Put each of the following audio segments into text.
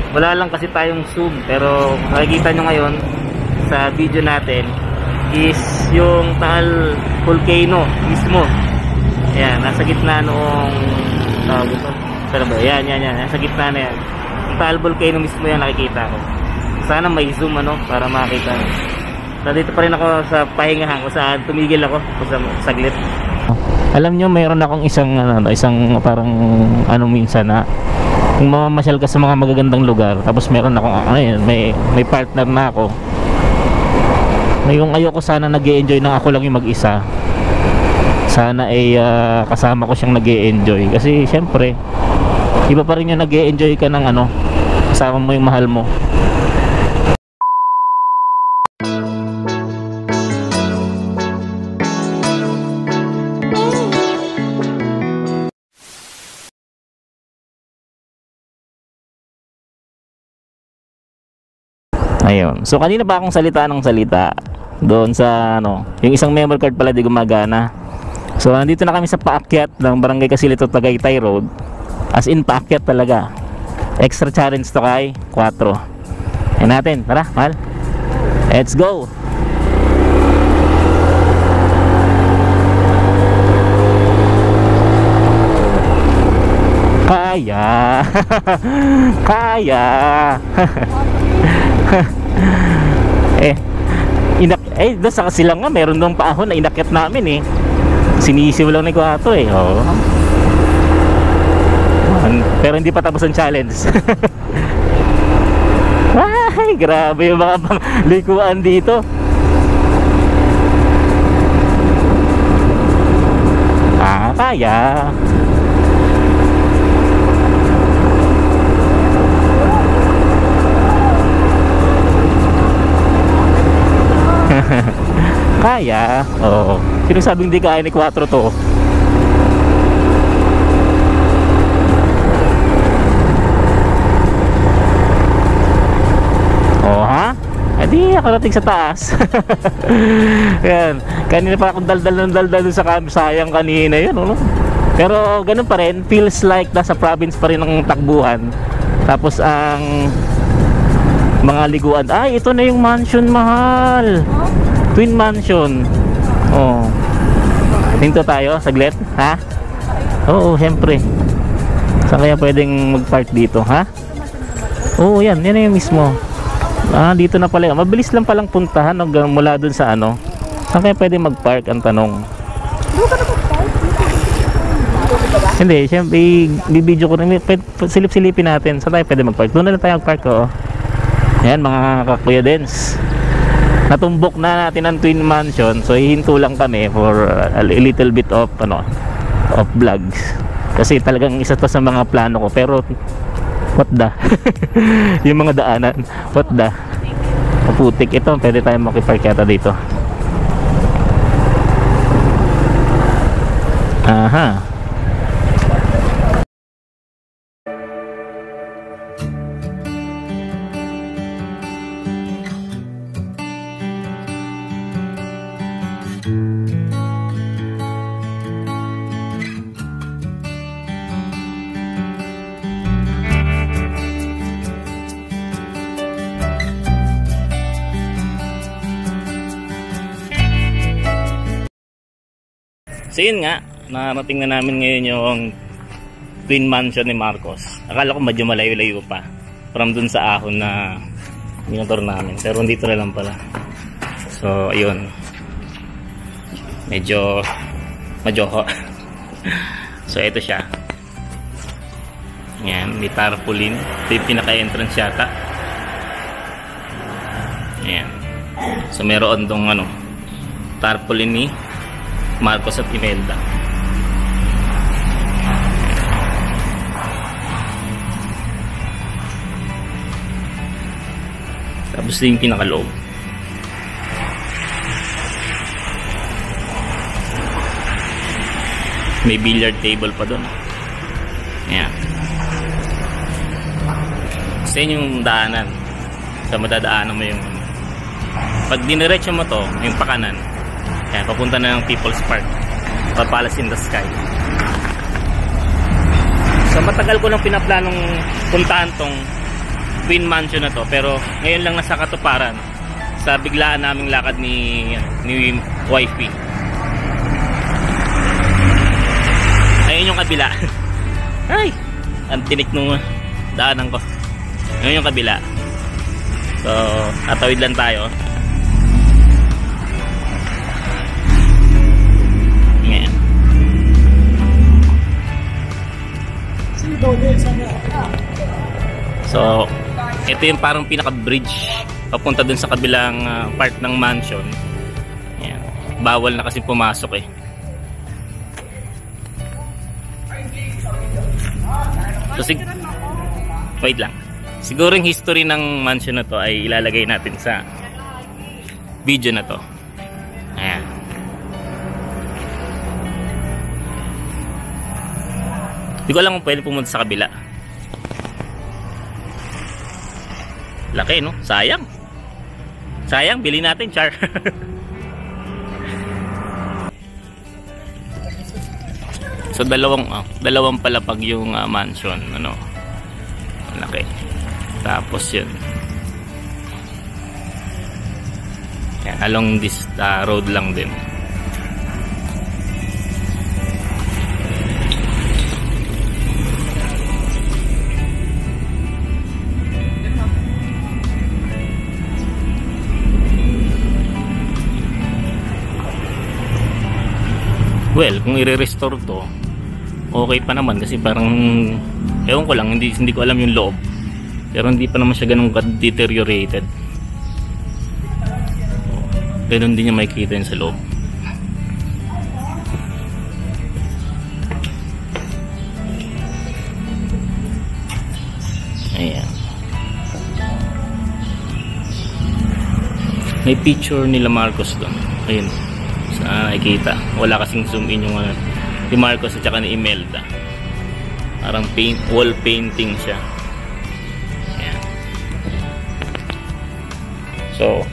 Wala lang kasi tayong zoom, pero makikita nyo ngayon sa video natin is yung Taal Volcano mismo. Ayan, nasa gitna noong tawag ito. Saan ba? Yan, nasa gitna na yan. Yung Taal Volcano mismo yan nakikita ko. Sana may zoom para makita nyo. So dito pa rin ako sa pahingahan kung saan tumigil ako sa saglit. Alam nyo, mayroon akong isang parang minsan na kung mamamasyal ka sa mga magagandang lugar, tapos meron akong may partner na ako. Yung ayoko sana nag-e-enjoy nang ako lang yung mag-isa. Sana ay kasama ko siyang nag-e-enjoy kasi syempre iba pa rin yung nag-e-enjoy ka ng kasama mo yung mahal mo. Ayun. So kanina pa akong salita doon sa yung isang memory card pala di gumagana. So nandito na kami sa paakyat ng Barangay Kasilito, Tagaytay Road. As in paakyat talaga. Extra challenge to kay 4. Yan natin. Tara, mahal. Let's go. Kaya. Kaya. Doon sa Kasilang nga meron doong paahon na inakyat namin sinisiw lang ni Kuato pero hindi pa tapos ang challenge. Ay grabe yung mga likuan dito. Kaya kaya, oo. Sino sabing di kaya ni 4 to? Oh ha? Edi nakarating sa taas. Yan. Kanina pa akong daldal sa sayang kanina yun, Pero ganun pa rin, feels like nasa province pa rin ng takbuhan. Tapos ang mga liguan. Ay, ito na yung mansion, mahal. Twin mansion. Hinto tayo saglit, ha? Oo, syempre. Saan kaya pwedeng mag-park dito, ha? Oo, yan na yung mismo. Dito na pala. Mabilis lang palang puntahan mula dun sa Saan kaya pwedeng mag-park ang tanong? Hindi, syempre bibidyo ko rin. Silip-silipin natin. Saan tayo pwede mag-park? Doon na lang tayo mag-park, Ayan mga kakuya dens, natumbok na natin ang Twin Mansion. So hihinto lang kami for a little bit of vlogs kasi talagang isa to sa mga plano ko. Pero what the yung mga daanan, what the maputik. Ito pwede tayo makipark yata dito. Aha. So yun nga, narating na namin ngayon yung Twin Mansion ni Marcos. Akala ko medyo malayo-layo pa from dun sa ahon na minotor namin, pero dito na lang pala. So ayun, medyo majoho. So ito siya. Yan, may tarpaulin. Ito yung pinaka-entrance yata. Ayan. So meron tong tarpaulin ni Marcos at Imelda. Tapos din yung pinakaloob. May billiard table pa doon. Ayan. Kasi yung daanan. Sa madadaanan mo yung pag diniretso mo to, yung pakanan. Ayan, papunta na ng People's Park or Palace in the Sky. So matagal ko nang pinaplanong puntahan tong twin mansion na to, pero ngayon lang nasa katuparan sa biglaan naming lakad ni wifey. Ayun yung kabila. Ay, ang tinik nung daanan ko. Ayun yung kabila. So, tatawid lang tayo. Ngayon. So, ito yung parang pinaka-bridge papunta dun sa kabilang part ng mansion. Ayan. Bawal na kasi pumasok eh. So, wait lang. Siguro yung history ng mansion na to ay ilalagay natin sa video na to. Ayan. Hindi ko alam kung pwede pumunta sa kabila. Laki, no? Sayang. Sayang, bili natin, char. So dalawang palapag yung mansion, ano. Laki. Tapos yun. Yan, along this road lang din. Well, kung i-restore to, okay pa naman kasi parang ewan ko lang, hindi ko alam yung loob. Pero hindi pa naman siya ganun deteriorated. Ganun din niya makikita yun sa loob. Ayan. May picture nila Marcos doon. Ayun. Nakikita, wala kasing zoom in yung ni Marcos at saka ni Imelda. Parang wall painting siya. Ayan. So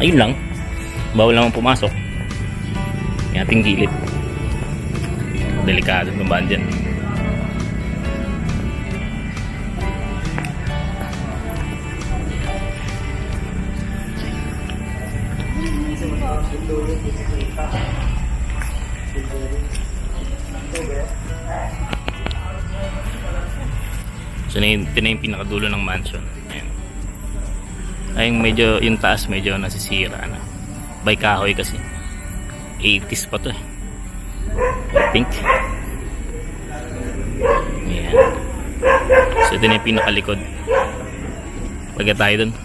ayun lang, bawal naman pumasok. Yung ating gilid, delikado naman dyan. So ito na yung pinakadulo ng mansion. Ayan. Ayun, medyo yung taas medyo nasisira na. By kahoy kasi 80s pa to eh, I think. Ayan. So ito na yung pinakalikod. Pagka tayo dun.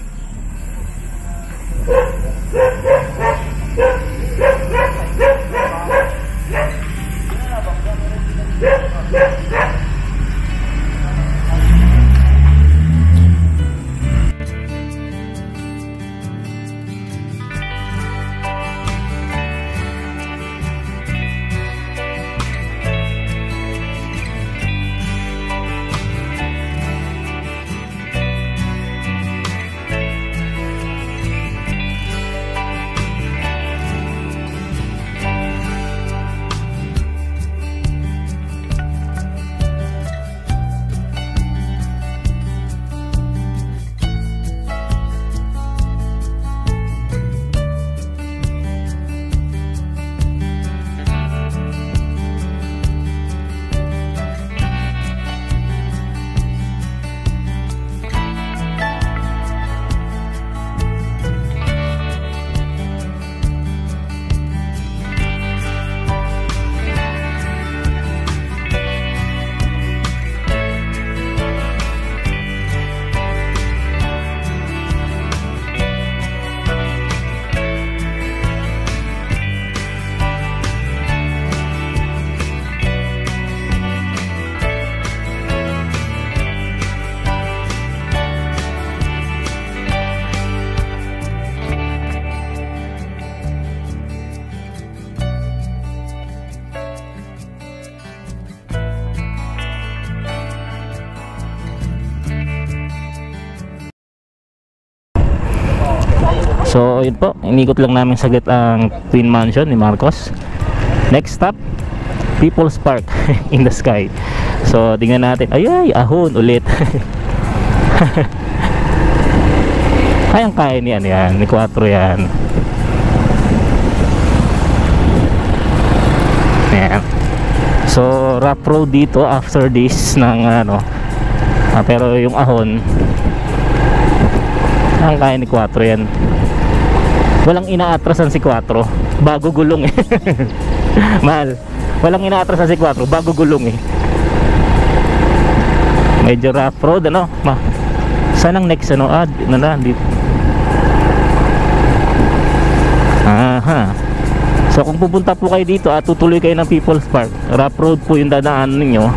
So yun po, inikot lang namin saglit ang twin mansion ni Marcos. Next stop, People's Park in the sky. So tingnan natin. Ay, ahon ulit. Kayang kaya ni ano yan, ni 4 yan. Ayan. So rough road dito after this ng ano, pero yung ahon ang kaya ni 4 yan. Walang inaatrasan si 4, bago gulong eh. Mahal, walang inaatrasan si 4, bago gulong eh. Medyo rough road ano. Saan ang next ano? Dito. Aha. So kung pupunta po kayo dito at tutuloy kayo ng People's Park, rough road po yung dadaan ninyo.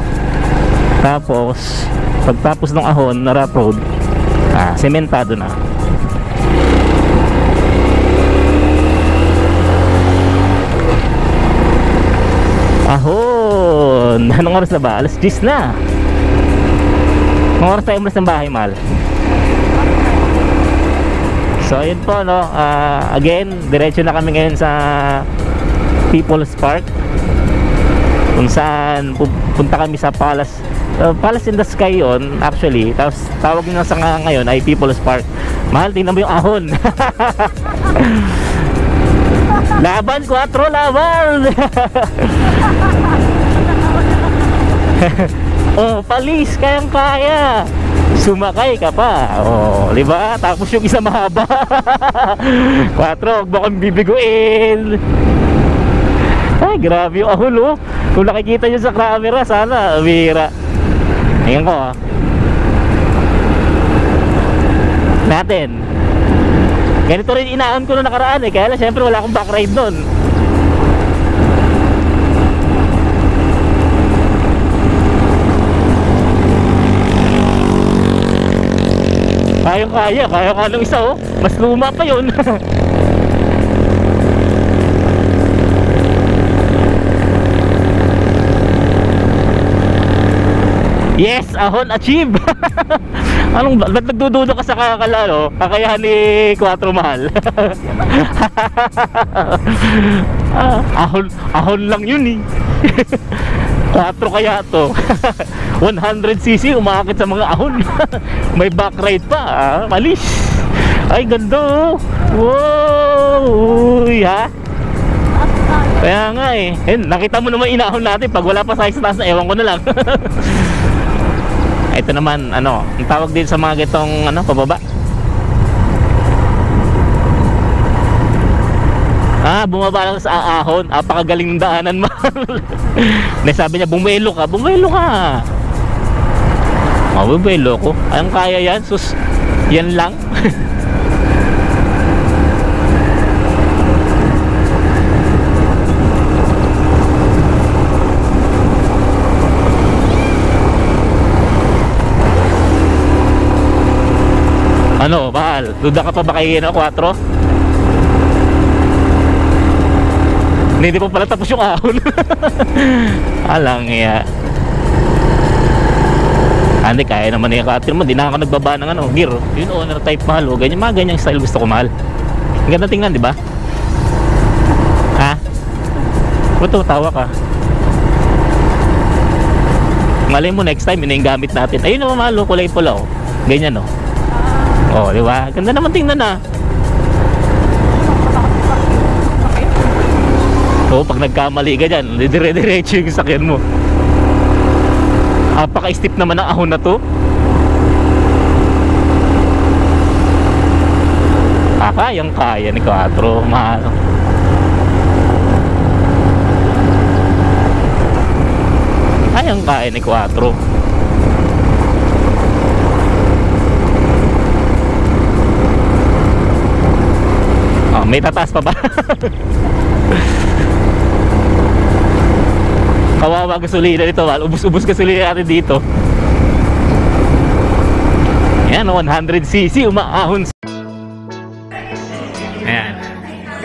Tapos pagtapos ng ahon na rough road, sementado na. Ahon! Anong oras na ba? Alas 10 na. Anong oras tayo umalis ng bahay, mahal? So ayun po no, again diretso na kami ngayon sa People's Park, kung saan pupunta kami sa Palace in the Sky yon actually. Tapos tawag nyo sa ngayon ay People's Park. Mahal, tingnan mo yung ahon. Laban 4, laban. Oh, palis, kayang kaya. Sumakay ka pa. Oh, di ba? Tapos yung isa mahaba. 4, huwag mo kang bibiguin. Ay, grabe yung ahon, oh. Kung nakikita nyo sa camera, sana bira. Ayan ko, natin. Ganito rin inaan ko na nakaraan eh. Kaya lang, syempre wala akong backride nun. Kaya ka nung isa, oh. Mas luma pa yun. Yes, ahon achieve. Ba't nagdududo ka sa kakalalo? Kakayahan ni 4, mahal. Ahon lang yun eh. 4 kaya to. 100cc umakit sa mga ahon. May back ride pa, malis. Ay ganda, oh. Wow, uy, ha. Kaya nga eh. Nakita mo naman inahon natin. Pag wala pa sa taas na, ewan ko na lang. Ito naman, ano, ang tawag din sa mga gitong, ano, pababa. Bumaba lang sa ahon. Apakagaling ng daanan, mahal. Sabi niya, bumelo ka. Bumelo ko. Ayang kaya yan, sus. Yan lang. Ano, mahal? Duda ka pa ba kay 4? Hindi pa pala tapos yung ahon. Alang iya. Hindi, kaya naman yung 4 mo. Di na ako nagbaba ng ano, gear. Yun, owner type, mahal. O, ganyan, mga ganyang style gusto ko, mahal. Ang ganda tingnan, di ba? Ha? Ba't tawa ka? Malay mo next time, yun yung gamit natin. Ayun naman, mahal, kulay pula, oh. Ganyan, oh. Oh, di ba? Ganda naman tingnan na. So, pag nagkamali ka dyan, dire-diretso yung sakyan mo. Apaka-steep naman ang ahon na to. Kayang-kaya ni 4, mahal. Kayang-kaya ni 4. May tataas pa ba? Kawawa gasolina dito, mahal. Ubus-ubus gasolina natin dito. Ayan, 100cc umaahon. Ayan.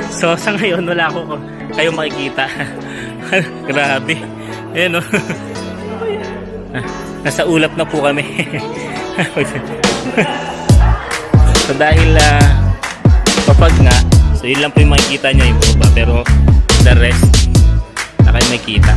So sa ngayon wala ko kayong makikita. Grabe. Ayan, oh. Nasa ulap na po kami. So dahil kapag nga, so yun lang po yung makikita nyo yung baba, pero the rest na kayo makikita.